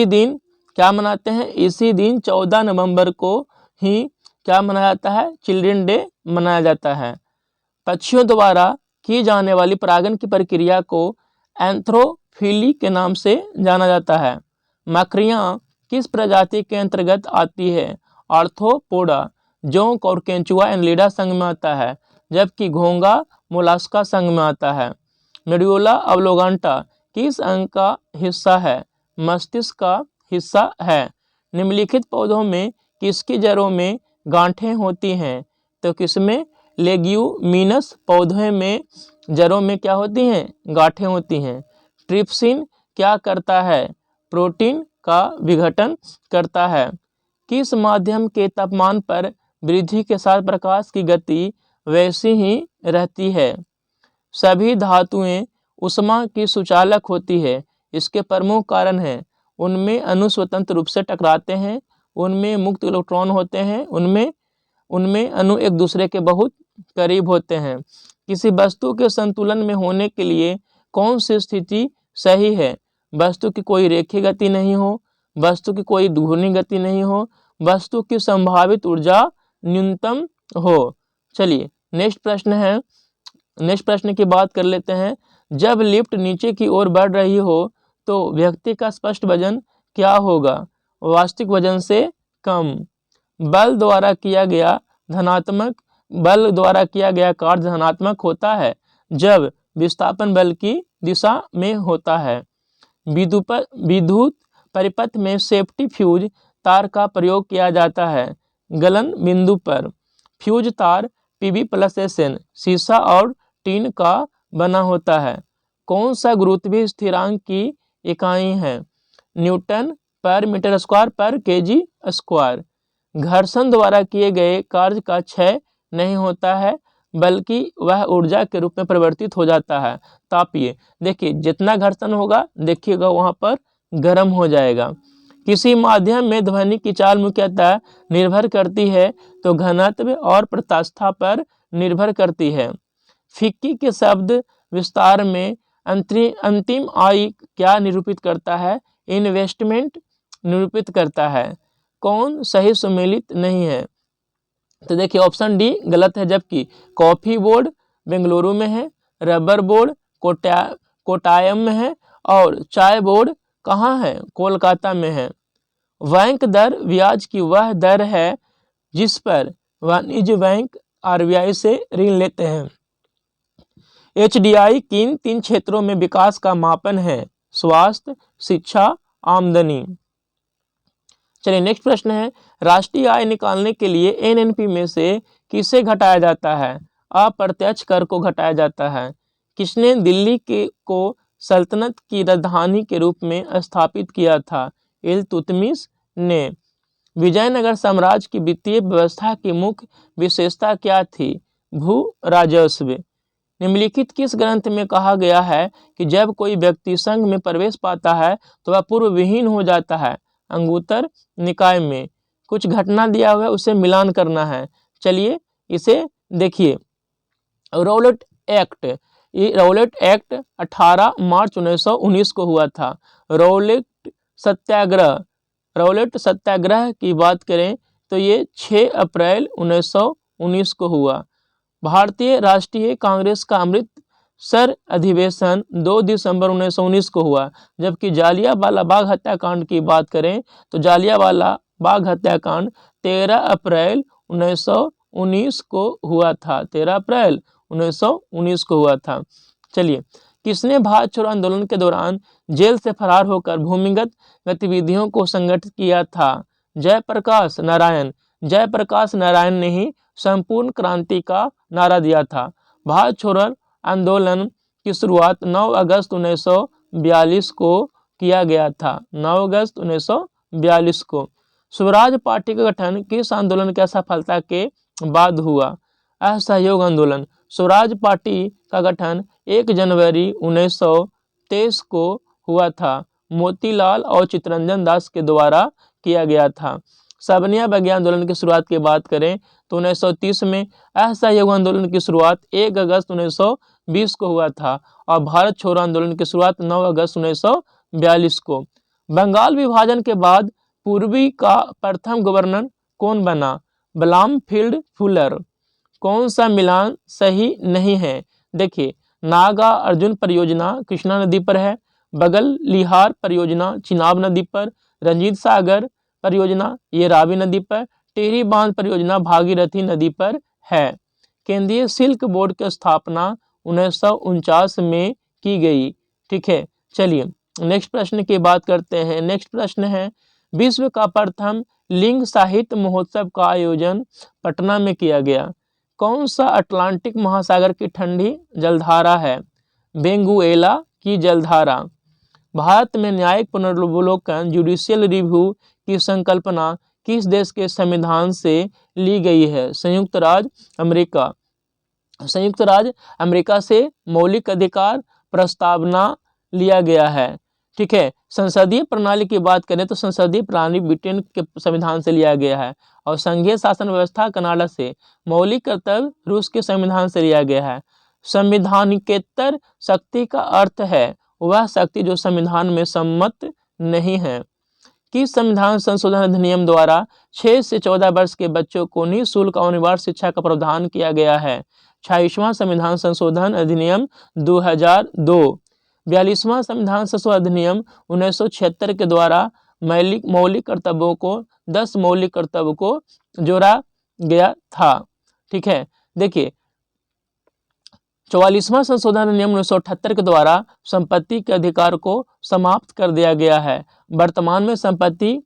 दिन क्या मनाते हैं? इसी दिन 14 नवंबर को ही क्या मनाया जाता है? चिल्ड्रन डे मनाया जाता है। पक्षियों द्वारा की जाने वाली परागण की प्रक्रिया को एंथ्रोफिली के नाम से जाना जाता है। मकड़ियाँ किस प्रजाति के अंतर्गत आती है? आर्थ्रोपोडा। जोंक और केंचुआ एनलिडा संघ में आता है, जबकि घोंगा मोलास्का संघ में आता है। मेडुला ऑब्लोंगाटा किस अंग का हिस्सा है? मस्तिष्क का हिस्सा है। निम्नलिखित पौधों में किसकी जड़ों में गांठें होती हैं? तो किसमें? लेग्यूमिनस पौधे में जड़ों में क्या होती हैं? गांठें होती हैं। ट्रिप्सिन क्या करता है? प्रोटीन का विघटन करता है। किस माध्यम के तापमान पर वृद्धि के साथ प्रकाश की गति वैसी ही रहती है? सभी धातुएं ऊष्मा की सुचालक होती है। इसके प्रमुख कारण हैं, उनमें अणु स्वतंत्र रूप से टकराते हैं, उनमें मुक्त इलेक्ट्रॉन होते हैं, उनमें अणु एक दूसरे के बहुत करीब होते हैं। किसी वस्तु के संतुलन में होने के लिए कौन सी स्थिति सही है? वस्तु की कोई रेखीय गति नहीं हो, वस्तु की कोई घूर्णी गति नहीं हो, वस्तु की संभावित ऊर्जा न्यूनतम हो। चलिए नेक्स्ट प्रश्न की बात कर लेते हैं। जब लिफ्ट नीचे की ओर बढ़ रही हो तो व्यक्ति का स्पष्ट वजन क्या होगा? वास्तविक वजन से कम। बल द्वारा किया गया कार्य धनात्मक होता है जब विस्थापन बल की दिशा में होता है। विद्युत परिपथ में सेफ्टी फ्यूज तार का प्रयोग किया जाता है गलन बिंदु पर। फ्यूज तार Pb+SN सीसा और टीन का बना होता है। कौन सा गुरुत्वीय स्थिरांक की इकाई है? न्यूटन पर मीटर स्क्वायर पर केजी स्क्वायर। घर्षण द्वारा किए गए कार्य का क्षय नहीं होता है, बल्कि वह ऊर्जा के रूप में परिवर्तित हो जाता है। तापीय। देखिए जितना घर्षण होगा देखिएगा वहाँ पर गर्म हो जाएगा। किसी माध्यम में ध्वनि की चाल मुख्यतः निर्भर करती है तो घनत्व और प्रत्यास्थता पर निर्भर करती है। फिक्की के शब्द विस्तार में अंतिम आय क्या निरूपित करता है? इन्वेस्टमेंट निरूपित करता है। कौन सही सुमेलित नहीं है? तो देखिए ऑप्शन डी गलत है, जबकि कॉफी बोर्ड बेंगलुरु में है, रबर बोर्ड कोटायम में है और चाय बोर्ड कहाँ है? कोलकाता में है। बैंक दर ब्याज की वह दर है जिस पर वाणिज्य बैंक आरबीआई से ऋण लेते हैं। एचडीआई किन 3 क्षेत्रों में विकास का मापन है? स्वास्थ्य, शिक्षा, आमदनी। चलिए नेक्स्ट प्रश्न है, राष्ट्रीय आय निकालने के लिए एनएनपी में से किसे घटाया जाता है? अप्रत्यक्ष कर को घटाया जाता है। किसने दिल्ली को सल्तनत की राजधानी के रूप में स्थापित किया था? इल्तुतमिश ने। विजयनगर साम्राज्य की वित्तीय व्यवस्था की मुख्य विशेषता क्या थी? भू राजस्व। निम्नलिखित किस ग्रंथ में कहा गया है कि जब कोई व्यक्ति संघ में प्रवेश पाता है तो वह पूर्व विहीन हो जाता है? अंगुत्तर निकाय में। कुछ घटना दिया हुआ है, उसे मिलान करना है। चलिए इसे देखिए। रौलट एक्ट, ये रौलट एक्ट 18 मार्च 1919 को हुआ था। रौलट सत्याग्रह की बात करें तो ये 6 अप्रैल 1919 को हुआ। भारतीय राष्ट्रीय कांग्रेस का अमृतसर अधिवेशन 2 दिसंबर 1919 को हुआ। जबकि जालियांवाला बाग हत्याकांड की बात करें तो जालियांवाला बाग हत्याकांड 13 अप्रैल 1919 को हुआ था। 13 अप्रैल 1919 को हुआ था। चलिए, किसने भारत छोड़ो आंदोलन के दौरान जेल से फरार होकर भूमिगत गतिविधियों को संगठित किया था? जयप्रकाश नारायण। जयप्रकाश नारायण ने ही संपूर्ण क्रांति का नारा दिया था। भारत छोड़ो आंदोलन की शुरुआत 9 अगस्त 1942 को किया गया था। 9 अगस्त 1942 को। स्वराज पार्टी का गठन किस आंदोलन की असफलता के बाद हुआ? असहयोग आंदोलन। स्वराज पार्टी का गठन 1 जनवरी 1923 को हुआ था। मोतीलाल और चित्तरंजन दास के द्वारा किया गया था। सबनिया बगिया आंदोलन की शुरुआत की बात करें तो 1930 में। असहयोग आंदोलन की शुरुआत 1 अगस्त 1920 को हुआ था और भारत छोड़ो आंदोलन की शुरुआत 9 अगस्त 1942 को। बंगाल विभाजन के बाद पूर्वी का प्रथम गवर्नर कौन बना? ब्लामफील्ड फुलर। कौन सा मिलान सही नहीं है? देखिए, नागा अर्जुन परियोजना कृष्णा नदी पर है, बगल लिहार परियोजना चिनाब नदी पर, रंजीत सागर परियोजना ये रावी नदी पर, टिहरी बांध परियोजना भागीरथी नदी पर है। केंद्रीय सिल्क बोर्ड की स्थापना 1949 में की गई। ठीक है, चलिए नेक्स्ट प्रश्न की बात करते हैं। नेक्स्ट प्रश्न है, विश्व का प्रथम लिंग साहित्य महोत्सव का आयोजन पटना में किया गया। कौन सा अटलांटिक महासागर की ठंडी जलधारा है? वेंगुएला की जलधारा। भारत में न्यायिक पुनर्वलोकन जुडिशियल रिव्यू की संकल्पना किस देश के संविधान से ली गई है? संयुक्त राज्य अमेरिका। संयुक्त राज्य अमेरिका से मौलिक अधिकार प्रस्तावना लिया गया है। ठीक है, संसदीय प्रणाली की बात करें तो संसदीय प्रणाली ब्रिटेन के संविधान से लिया गया है और संघीय शासन व्यवस्था कनाडा से। मौलिक कर्तव्य रूस के संविधान से लिया गया है। संविधानिकेतर शक्ति का अर्थ है वह शक्ति जो संविधान में सम्मत नहीं है। किस संविधान संशोधन अधिनियम द्वारा 6 से 14 वर्ष के बच्चों को निःशुल्क और अनिवार्य शिक्षा का प्रावधान किया गया है? 26वां संविधान संशोधन अधिनियम 2002। 42वां संविधान संशोधन अधिनियम 1976 के द्वारा मौलिक कर्तव्यों को 10 मौलिक कर्तव्यों को जोड़ा गया था। ठीक है, देखिए 44वां संशोधन अधिनियम 1978 के द्वारा संपत्ति के अधिकार को समाप्त कर दिया गया है। वर्तमान में संपत्ति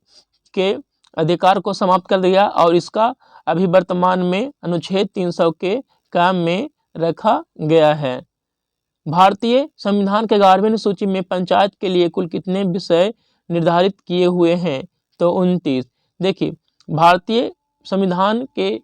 के अधिकार को समाप्त कर दिया और इसका अभी वर्तमान में अनुच्छेद 300 के काम में रखा गया है। भारतीय संविधान के 11वें सूची में पंचायत के लिए कुल कितने विषय निर्धारित किए हुए हैं? तो 29। देखिए, भारतीय संविधान के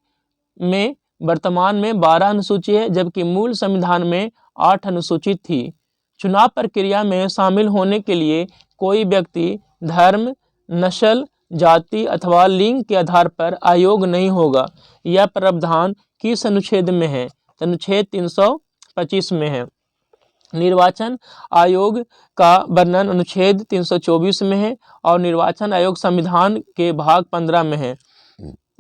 में वर्तमान में 12 अनुसूची है, जबकि मूल संविधान में 8 अनुसूची थी। चुनाव प्रक्रिया में शामिल होने के लिए कोई व्यक्ति धर्म, नस्ल, जाति अथवा लिंग के आधार पर आयोग नहीं होगा। यह प्रावधान किस अनुच्छेद में है? अनुच्छेद 325 में है। निर्वाचन आयोग का वर्णन अनुच्छेद 324 में है और निर्वाचन आयोग संविधान के भाग 15 में है।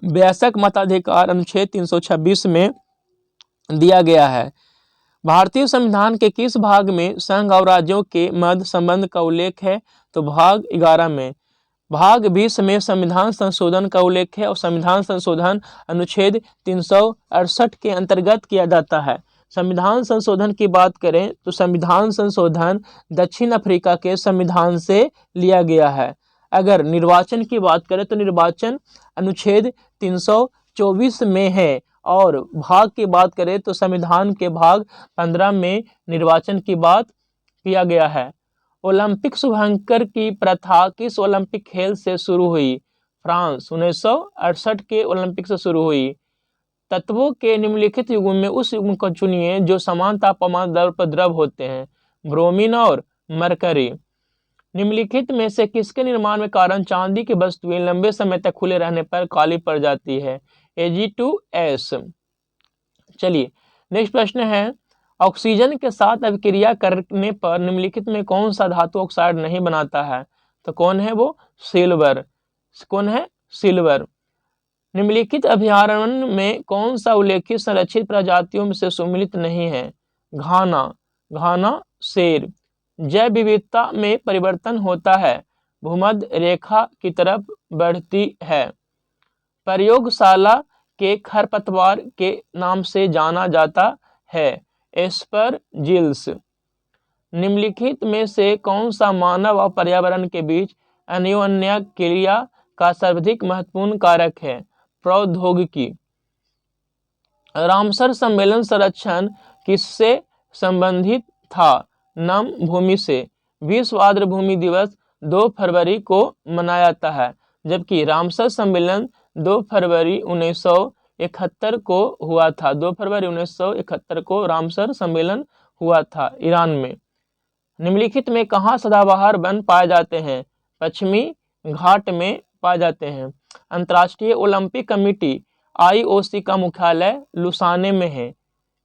वयस्क मताधिकार अनुच्छेद 326 में दिया गया है। भारतीय संविधान के किस भाग में संघ और राज्यों के मध्य संबंध का उल्लेख है? तो भाग 11 में। भाग 20 में संविधान संशोधन का उल्लेख है और संविधान संशोधन अनुच्छेद 368 के अंतर्गत किया जाता है। संविधान संशोधन की बात करें तो संविधान संशोधन दक्षिण अफ्रीका के संविधान से लिया गया है। अगर निर्वाचन की बात करें तो निर्वाचन अनुच्छेद 324 में है और भाग की बात करें तो संविधान के भाग 15 में निर्वाचन की बात किया गया है। ओलंपिक शुभंकर की प्रथा किस ओलंपिक खेल से शुरू हुई? फ्रांस 1968 के ओलंपिक से शुरू हुई। तत्वों के निम्नलिखित युग्म में उस युग्म को चुनिए जो समान तापमान दर पर द्रव होते हैं। ब्रोमीन और मरकरी। निम्नलिखित में से किसके निर्माण में कारण चांदी की वस्तुएं लंबे समय तक खुले रहने पर काली पड़ जाती है? Ag2S। चलिए नेक्स्ट प्रश्न है, ऑक्सीजन के साथ अभिक्रिया करने पर निम्नलिखित में कौन सा धातु ऑक्साइड नहीं बनाता है? तो कौन है वो? सिल्वर। कौन है? सिल्वर। निम्नलिखित अभयारण्य में कौन सा उल्लेखित संरक्षित प्रजातियों में से सम्मिलित नहीं है? घाना। घाना शेर। जैव विविधता में परिवर्तन होता है, भूमध्य रेखा की तरफ बढ़ती है। प्रयोगशाला के खरपतवार के नाम से जाना जाता है, एस्परजिलस। निम्नलिखित में से कौन सा मानव और पर्यावरण के बीच अन्योन्य क्रिया का सर्वाधिक महत्वपूर्ण कारक है? प्रौद्योगिकी। रामसर सम्मेलन संरक्षण किससे संबंधित था? नम भूमि से। विश्व आर्द्र भूमि दिवस 2 फरवरी को मनाया जाता है, जबकि रामसर सम्मेलन 2 फरवरी 1971 को हुआ था। 2 फरवरी 1971 को रामसर सम्मेलन हुआ था ईरान में। निम्नलिखित में कहाँ सदाबहार वन पाए जाते हैं? पश्चिमी घाट में पाए जाते हैं। अंतर्राष्ट्रीय ओलंपिक कमेटी IOC का मुख्यालय लुसाने में है।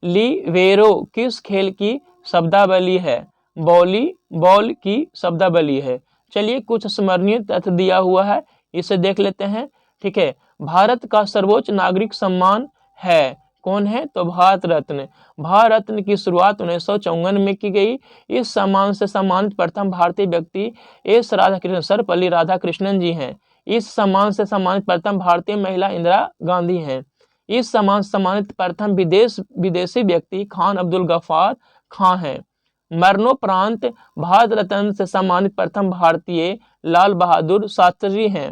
लिबेरो किस खेल की शब्दावली है? वॉलीबॉल की शब्दावली है। चलिए कुछ स्मरणीय तथ्य दिया हुआ है, इसे देख लेते हैं। ठीक है, भारत का सर्वोच्च नागरिक सम्मान है, कौन है? तो भारत रत्न। भारत रत्न की शुरुआत 1954 में की गई। इस सम्मान से सम्मानित प्रथम भारतीय व्यक्ति एस राधाकृष्णन, सर्वपल्ली राधाकृष्णन जी हैं। इस सम्मान से सम्मानित प्रथम भारतीय महिला इंदिरा गांधी हैं। इस सम्मान से सम्मानित प्रथम विदेशी व्यक्ति खान अब्दुल गफ्फार खां हैं। मरणोपरांत भारत रत्न से सम्मानित प्रथम भारतीय लाल बहादुर शास्त्री हैं।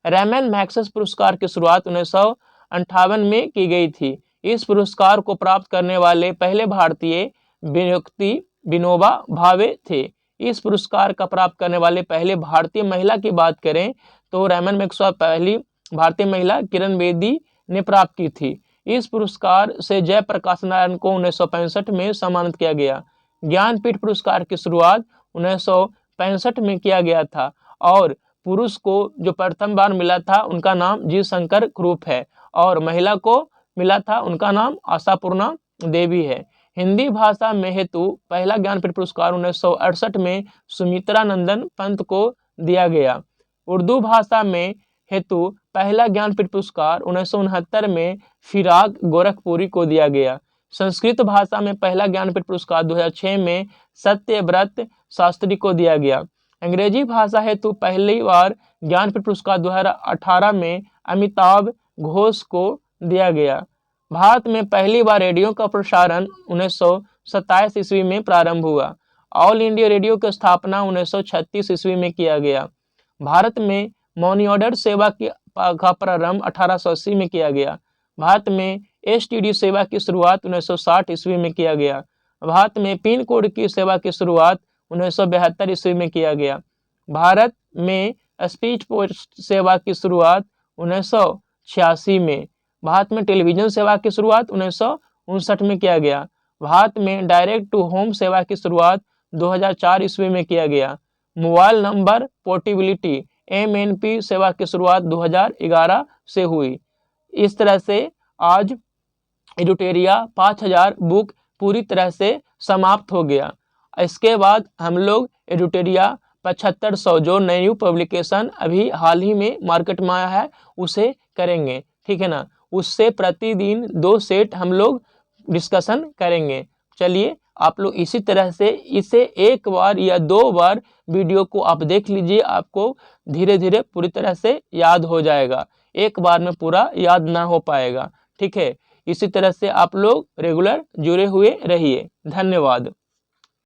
रैमन मैग्सेस पुरस्कार की शुरुआत 1958 में की गई थी। इस पुरस्कार को प्राप्त करने वाले पहले भारतीय व्यक्ति विनोबा भावे थे। इस पुरस्कार का प्राप्त करने वाले पहले भारतीय महिला की बात करें तो रैमन मैग्सेस पहली भारतीय महिला किरण बेदी ने प्राप्त की थी। इस पुरस्कार से जयप्रकाश नारायण को 1965 में सम्मानित किया गया। ज्ञानपीठ पुरस्कार की शुरुआत 1965 में किया गया था और पुरुष को जो प्रथम बार मिला था उनका नाम जी शंकर क्रूप है और महिला को मिला था उनका नाम आशापूर्णा देवी है। हिंदी भाषा में हेतु पहला ज्ञानपीठ पुरस्कार 1968 में सुमित्रा नंदन पंत को दिया गया। उर्दू भाषा में हेतु पहला ज्ञानपीठ पुरस्कार 1969 में फिराक गोरखपुरी को दिया गया। संस्कृत भाषा में पहला ज्ञानपीठ पुरस्कार 2006 में सत्यव्रत शास्त्री को दिया गया। अंग्रेजी भाषा हेतु पहली बार ज्ञानपीठ पुरस्कार 2018 में अमिताभ घोष को दिया गया। भारत में पहली बार रेडियो का प्रसारण 1927 ईस्वी में प्रारंभ हुआ। ऑल इंडिया रेडियो की स्थापना 1936 ईस्वी में किया गया। भारत में मनी ऑर्डर सेवा का प्रारंभ 1880 में किया गया। भारत में STD सेवा की शुरुआत 1960 ईस्वी में किया गया। भारत में पिन कोड की सेवा की शुरुआत 1972 ईस्वी में किया गया। भारत में स्पीड पोस्ट सेवा की शुरुआत 1986 में। भारत में टेलीविजन सेवा की शुरुआत 1959 में किया गया। भारत में डायरेक्ट टू होम सेवा की शुरुआत 2004 ईस्वी में किया गया। मोबाइल नंबर पोर्टेबिलिटी MNP सेवा की शुरुआत 2011 से हुई। इस तरह से आज एडुटेरिया 5000 बुक पूरी तरह से समाप्त हो गया। इसके बाद हम लोग एडुटेरिया 7500 जो न्यू पब्लिकेशन अभी हाल ही में मार्केट में आया है उसे करेंगे, ठीक है ना। उससे प्रतिदिन 2 सेट हम लोग डिस्कशन करेंगे। चलिए आप लोग इसी तरह से इसे एक बार या 2 बार वीडियो को आप देख लीजिए, आपको धीरे धीरे पूरी तरह से याद हो जाएगा, एक बार में पूरा याद ना हो पाएगा, ठीक है। इसी तरह से आप लोग रेगुलर जुड़े हुए रहिए। धन्यवाद।